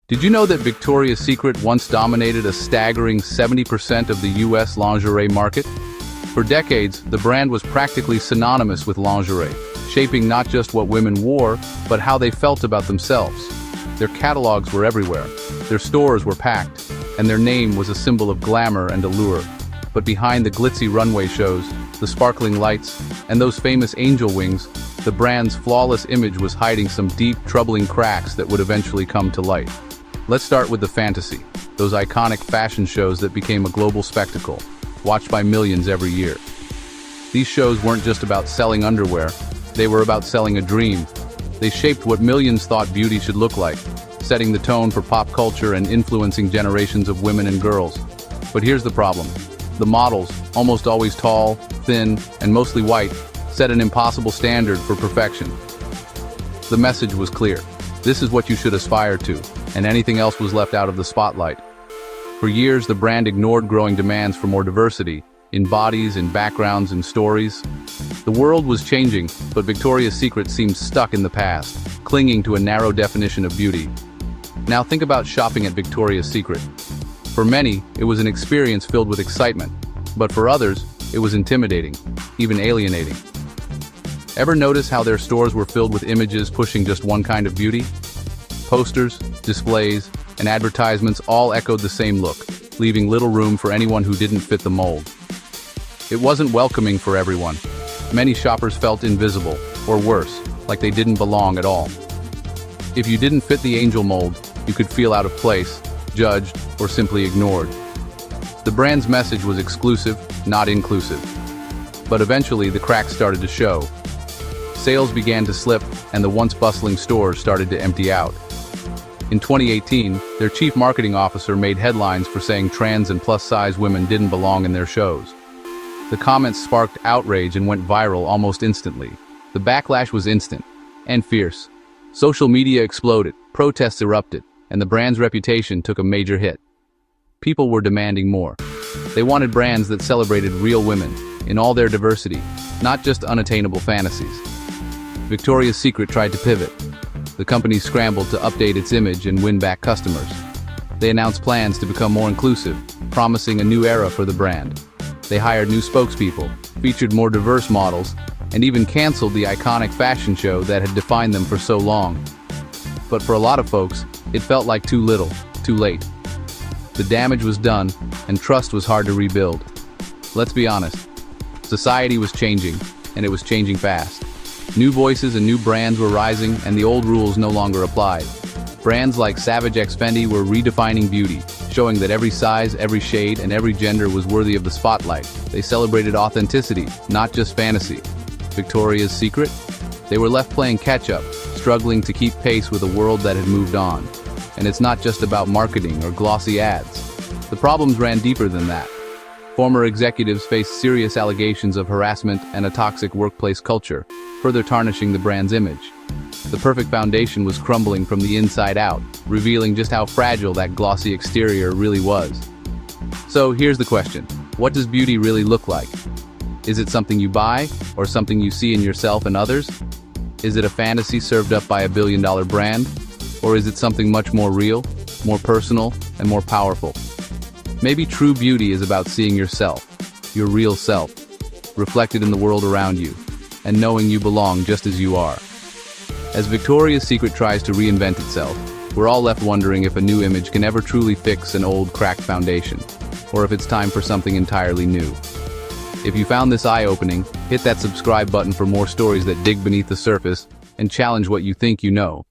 Did you know that Victoria's Secret once dominated a staggering 70% of the US lingerie market? For decades, the brand was practically synonymous with lingerie, shaping not just what women wore, but how they felt about themselves. Their catalogs were everywhere, their stores were packed, and their name was a symbol of glamour and allure. But behind the glitzy runway shows, the sparkling lights, and those famous angel wings, the brand's flawless image was hiding some deep, troubling cracks that would eventually come to light. Let's start with the fantasy, those iconic fashion shows that became a global spectacle, watched by millions every year. These shows weren't just about selling underwear, they were about selling a dream. They shaped what millions thought beauty should look like, setting the tone for pop culture and influencing generations of women and girls. But here's the problem. The models, almost always tall, thin, and mostly white, set an impossible standard for perfection. The message was clear. This is what you should aspire to, and anything else was left out of the spotlight. For years, the brand ignored growing demands for more diversity, in bodies, in backgrounds, in stories. The world was changing, but Victoria's Secret seemed stuck in the past, clinging to a narrow definition of beauty. Now think about shopping at Victoria's Secret. For many, it was an experience filled with excitement, but for others, it was intimidating, even alienating. Ever notice how their stores were filled with images pushing just one kind of beauty? Posters, displays, and advertisements all echoed the same look, leaving little room for anyone who didn't fit the mold. It wasn't welcoming for everyone. Many shoppers felt invisible, or worse, like they didn't belong at all. If you didn't fit the angel mold, you could feel out of place, judged, or simply ignored. The brand's message was exclusive, not inclusive. But eventually, the cracks started to show. Sales began to slip, and the once bustling stores started to empty out. In 2018, their chief marketing officer made headlines for saying trans and plus-size women didn't belong in their shows. The comments sparked outrage and went viral almost instantly. The backlash was instant and fierce. Social media exploded, protests erupted, and the brand's reputation took a major hit. People were demanding more. They wanted brands that celebrated real women, in all their diversity, not just unattainable fantasies. Victoria's Secret tried to pivot. The company scrambled to update its image and win back customers. They announced plans to become more inclusive, promising a new era for the brand. They hired new spokespeople, featured more diverse models, and even canceled the iconic fashion show that had defined them for so long. But for a lot of folks, it felt like too little, too late. The damage was done, and trust was hard to rebuild. Let's be honest. Society was changing, and it was changing fast. New voices and new brands were rising, and the old rules no longer applied. Brands like Savage X Fenty were redefining beauty, showing that every size, every shade, and every gender was worthy of the spotlight. They celebrated authenticity, not just fantasy. Victoria's Secret? They were left playing catch-up, struggling to keep pace with a world that had moved on. And it's not just about marketing or glossy ads. The problems ran deeper than that. Former executives faced serious allegations of harassment and a toxic workplace culture, further tarnishing the brand's image. The perfect foundation was crumbling from the inside out, revealing just how fragile that glossy exterior really was. So here's the question. What does beauty really look like? Is it something you buy, or something you see in yourself and others? Is it a fantasy served up by a billion-dollar brand? Or is it something much more real, more personal, and more powerful? Maybe true beauty is about seeing yourself, your real self, reflected in the world around you, and knowing you belong just as you are. As Victoria's Secret tries to reinvent itself, we're all left wondering if a new image can ever truly fix an old, cracked foundation, or if it's time for something entirely new. If you found this eye-opening, hit that subscribe button for more stories that dig beneath the surface and challenge what you think you know.